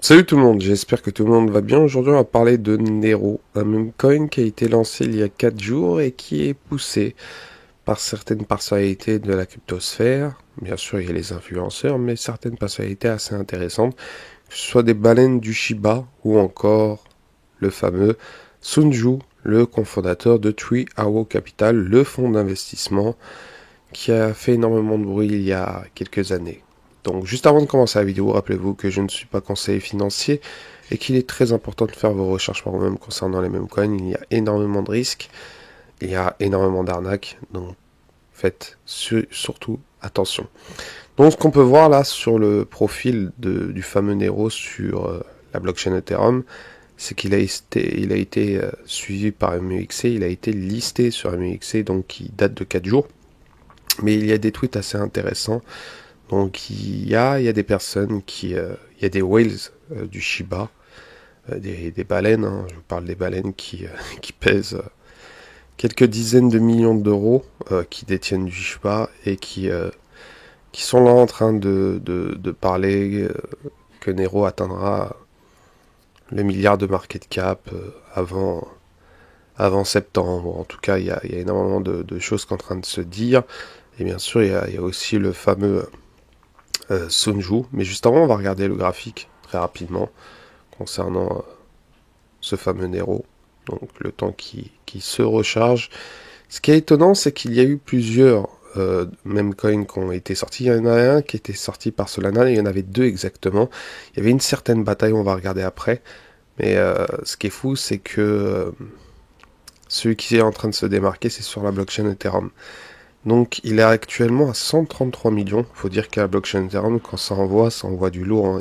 Salut tout le monde, j'espère que tout le monde va bien. Aujourd'hui, on va parler de Nero, un meme coin qui a été lancé il y a 4 jours et qui est poussé par certaines personnalités de la cryptosphère. Bien sûr, il y a les influenceurs, mais certaines personnalités assez intéressantes, que ce soit des baleines du Shiba ou encore le fameux Sunju, le cofondateur de Three Arrow Capital, le fonds d'investissement qui a fait énormément de bruit il y a quelques années. Donc juste avant de commencer la vidéo, rappelez-vous que je ne suis pas conseiller financier et qu'il est très important de faire vos recherches par vous-même concernant les mêmes coins. Il y a énormément de risques, il y a énormément d'arnaques, donc faites surtout attention. Donc ce qu'on peut voir là sur le profil du fameux Nero sur la blockchain Ethereum, c'est qu'il a été suivi par MUXC, il a été listé sur MUXC, donc qui date de 4 jours. Mais il y a des tweets assez intéressants. Donc il y a des personnes il y a des whales du Shiba, des baleines, hein, je vous parle des baleines qui pèsent quelques dizaines de millions d'euros, qui détiennent du Shiba et qui sont là en train de parler que Nero atteindra le milliard de market cap avant septembre. En tout cas, il y a énormément de choses qui sont en train de se dire. Et bien sûr, il y a aussi le fameux Sunju. Mais juste avant, on va regarder le graphique très rapidement concernant ce fameux Nero. Donc le temps qui se recharge. Ce qui est étonnant, c'est qu'il y a eu plusieurs meme coins qui ont été sortis. Il y en a un qui était sorti par Solana, et il y en avait deux exactement. Il y avait une certaine bataille, on va regarder après. Mais ce qui est fou, c'est que celui qui est en train de se démarquer, c'est sur la blockchain Ethereum. Donc il est actuellement à 133 millions. Il faut dire qu'à la blockchain Ethereum, quand ça envoie du lourd. Hein,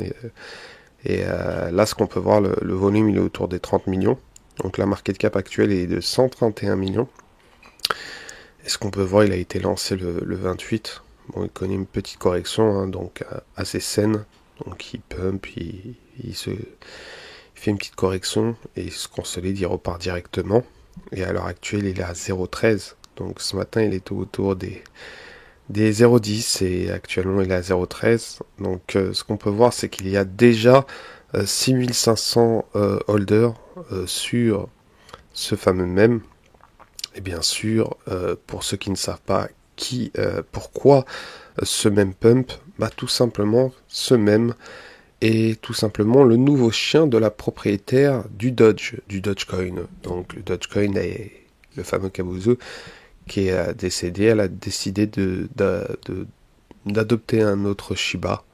là, ce qu'on peut voir, le volume, il est autour des 30 millions. Donc la market cap actuelle est de 131 millions. Et ce qu'on peut voir, il a été lancé le 28. Bon, il connaît une petite correction, hein, donc assez saine. Donc il pump, il fait une petite correction et il se consolide, il repart directement. Et à l'heure actuelle, il est à 0,13. Donc ce matin, il était autour des 0,10 et actuellement il est à 0,13. Donc ce qu'on peut voir, c'est qu'il y a déjà 6500 holders sur ce fameux mème. Et bien sûr, pour ceux qui ne savent pas pourquoi ce mème pump, bah tout simplement, ce mème est tout simplement le nouveau chien de la propriétaire du Dogecoin. Donc le Dogecoin est le fameux Kabuzu qui est décédée, elle a décidé d'adopter un autre Shiba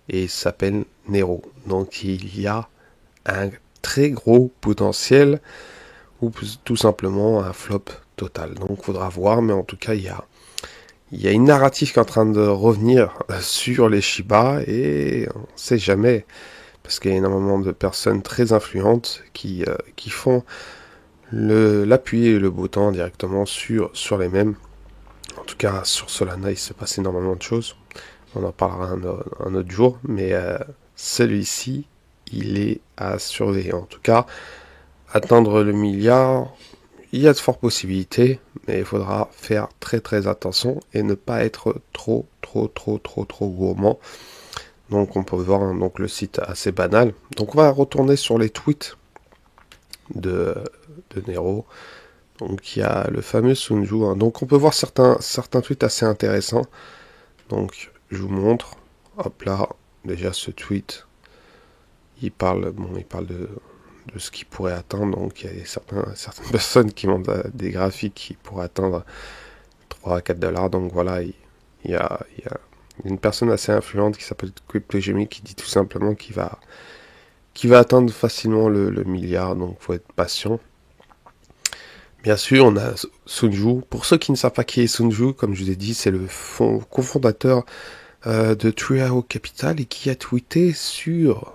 et il s'appelle Nero. Donc il y a un très gros potentiel ou tout simplement un flop total. Donc il faudra voir, mais en tout cas il y a une narrative qui est en train de revenir sur les Shiba et on ne sait jamais parce qu'il y a énormément de personnes très influentes qui font l'appui et le beau temps directement sur les mêmes. En tout cas, sur Solana, il se passe énormément de choses. On en parlera un autre jour, mais celui-ci, il est à surveiller. En tout cas, atteindre le milliard, il y a de fortes possibilités, mais il faudra faire très très attention et ne pas être trop gourmand. Donc on peut voir donc le site assez banal. Donc on va retourner sur les tweets de, de Nero. Donc il y a le fameux Sunju. Hein. Donc on peut voir certains tweets assez intéressants. Donc je vous montre. Hop là, déjà ce tweet, il parle de ce qu'il pourrait atteindre. Donc il y a certaines personnes qui montrent des graphiques qui pourraient atteindre 3 à 4 dollars. Donc voilà, il y a une personne assez influente qui s'appelle CryptoGemmy qui dit tout simplement qu'il va atteindre facilement le milliard. Donc faut être patient. Bien sûr, on a Sunju. Pour ceux qui ne savent pas qui est Sunju, comme je vous ai dit, c'est le cofondateur de Three Arrow Capital et qui a tweeté sur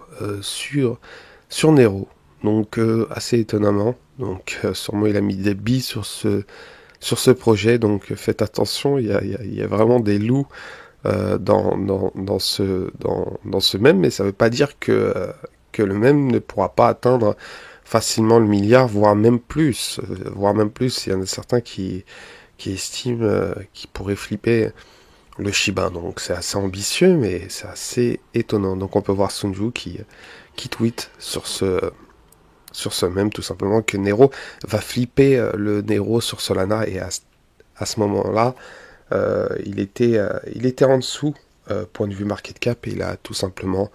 Nero. Donc assez étonnamment. Donc sûrement il a mis des billes sur ce projet. Donc faites attention, il y a vraiment des loups dans ce même, mais ça ne veut pas dire que le même ne pourra pas atteindre facilement le milliard, voire même plus. Voire même plus, il y en a certains qui estiment qu'il pourrait flipper le Shiba. Donc c'est assez ambitieux, mais c'est assez étonnant. Donc on peut voir Sunju qui tweet sur ce même tout simplement que Nero va flipper le Nero sur Solana et à ce moment-là, il était en dessous point de vue market cap et il a tout simplement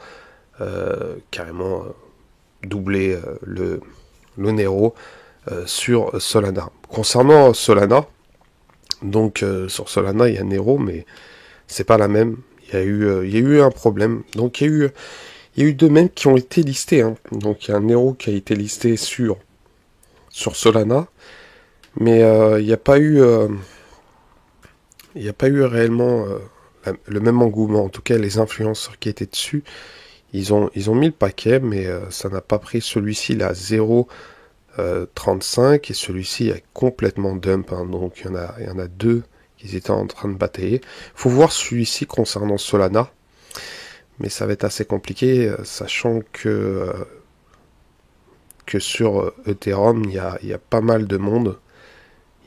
carrément doublé le Nero sur Solana. Concernant Solana, donc sur Solana il y a Nero mais c'est pas la même. Il y a eu un problème. Donc il y a eu deux mêmes qui ont été listés. Hein. Donc il y a un Nero qui a été listé sur Solana, mais il n'y a pas eu réellement le même engouement. En tout cas, les influenceurs qui étaient dessus, ils ont mis le paquet, mais ça n'a pas pris. Celui-ci, il a 0,35 et celui-ci est complètement dump. Hein. Donc il y en a deux qui étaient en train de batailler. Faut voir celui-ci concernant Solana, mais ça va être assez compliqué, sachant que sur Ethereum, il y a pas mal de monde.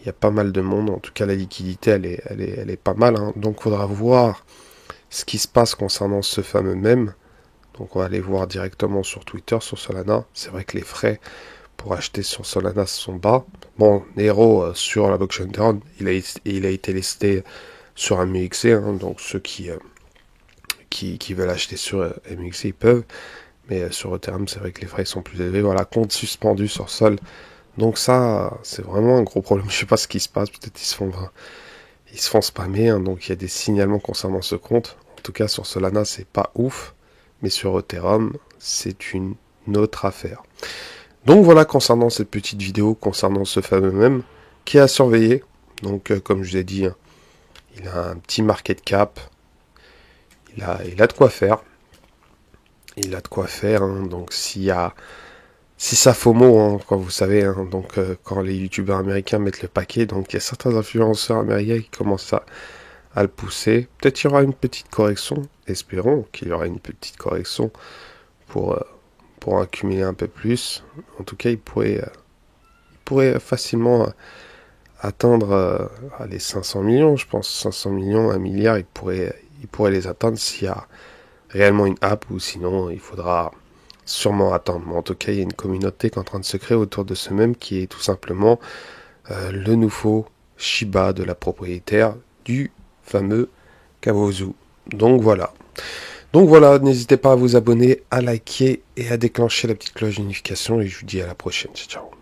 Il y a pas mal de monde. En tout cas, la liquidité, elle est pas mal. Hein. Donc, il faudra voir ce qui se passe concernant ce fameux mème. Donc, on va aller voir directement sur Twitter, sur Solana. C'est vrai que les frais pour acheter sur Solana sont bas. Bon, Nero, sur la blockchain Ethereum, il a été listé sur un MUXC. Hein. Donc, ceux qui veulent acheter sur MUXC, ils peuvent. Mais sur Ethereum, c'est vrai que les frais sont plus élevés. Voilà, compte suspendu sur Sol. Donc ça, c'est vraiment un gros problème. Je sais pas ce qui se passe. Peut-être ils se font spammer. Hein, donc il y a des signalements concernant ce compte. En tout cas, sur Solana, c'est pas ouf. Mais sur Ethereum, c'est une autre affaire. Donc voilà, concernant cette petite vidéo, concernant ce fameux mème, qui est à surveiller. Donc comme je vous ai dit, hein, il a un petit market cap. Il a de quoi faire. Il a de quoi faire. Hein, donc si ça FOMO, hein, quand vous savez, hein, donc quand les youtubeurs américains mettent le paquet, donc il y a certains influenceurs américains qui commencent à le pousser. Peut-être qu'il y aura une petite correction, espérons qu'il y aura une petite correction pour, pour accumuler un peu plus. En tout cas, il pourrait facilement atteindre les 500 millions, je pense, 500 millions, 1 milliard, il pourrait les atteindre s'il y a réellement une app, ou sinon il faudra sûrement attendre. Mais en tout cas, il y a une communauté qui est en train de se créer autour de ce même, qui est tout simplement le nouveau Shiba de la propriétaire du fameux Kawozu. Donc voilà. Donc voilà, n'hésitez pas à vous abonner, à liker et à déclencher la petite cloche de notification. Et je vous dis à la prochaine. Ciao, ciao.